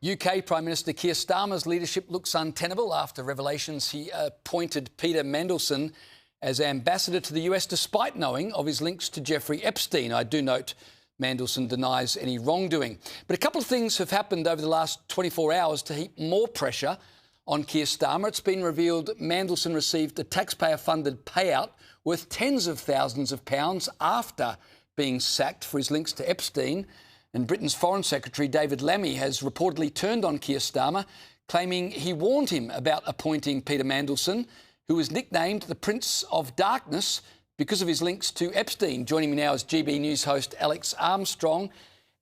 UK Prime Minister Keir Starmer's leadership looks untenable after revelations he appointed Peter Mandelson as ambassador to the US despite knowing of his links to Jeffrey Epstein. I do note Mandelson denies any wrongdoing. But a couple of things have happened over the last 24 hours to heap more pressure on Keir Starmer. It's been revealed Mandelson received a taxpayer-funded payout worth tens of thousands of pounds after being sacked for his links to Epstein. And Britain's Foreign Secretary David Lammy has reportedly turned on Keir Starmer, claiming he warned him about appointing Peter Mandelson, who was nicknamed the Prince of Darkness because of his links to Epstein. Joining me now is GB News host Alex Armstrong.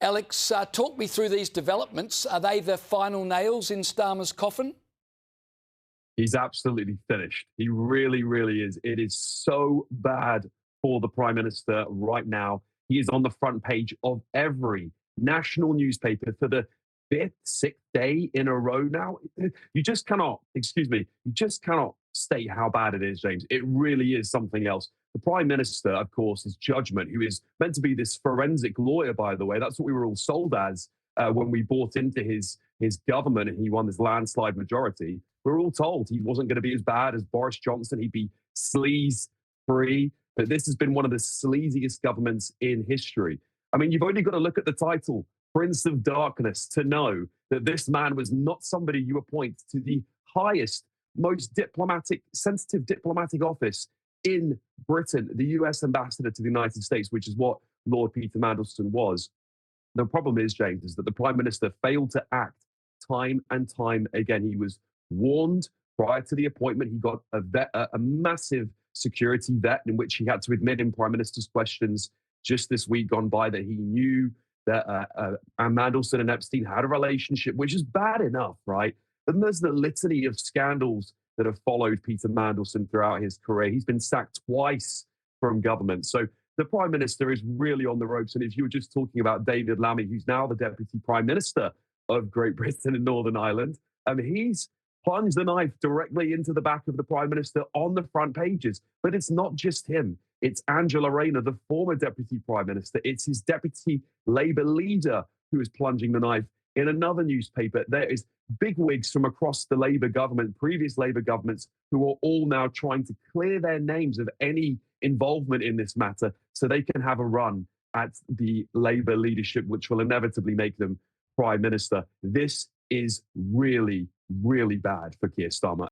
Alex, talk me through these developments. Are they the final nails in Starmer's coffin? He's absolutely finished. He really, really is. It is so bad for the Prime Minister right now. He is on the front page of every national newspaper for the fifth, sixth day in a row now. You just cannot, you just cannot state how bad it is, James. It really is something else. The Prime Minister, of course, his judgment, who is meant to be this forensic lawyer, by the way, that's what we were all sold as when we bought into his government and he won this landslide majority. We were all told he wasn't going to be as bad as Boris Johnson. He'd be sleaze-free. But this has been one of the sleaziest governments in history. I mean, you've only got to look at the title, Prince of Darkness, to know that this man was not somebody you appoint to the highest, most diplomatic, sensitive diplomatic office in Britain, the US ambassador to the United States, which is what Lord Peter Mandelson was. The problem is, James, is that the Prime Minister failed to act time and time again. He was warned prior to the appointment. He got a massive security vet in which he had to admit in Prime Minister's questions just this week gone by that he knew that Mandelson and Epstein had a relationship, which is bad enough, right? And there's the litany of scandals that have followed Peter Mandelson throughout his career. He's been sacked twice from government. So the Prime Minister is really on the ropes. And if you were just talking about David Lammy, who's now the Deputy Prime Minister of Great Britain and Northern Ireland, he's plunged the knife directly into the back of the Prime Minister on the front pages. But it's not just him. It's Angela Rayner, the former Deputy Prime Minister. It's his Deputy Labour leader who is plunging the knife in another newspaper. There is bigwigs from across the Labour government, previous Labour governments, who are all now trying to clear their names of any involvement in this matter so they can have a run at the Labour leadership, which will inevitably make them Prime Minister. This is really, really bad for Keir Starmer.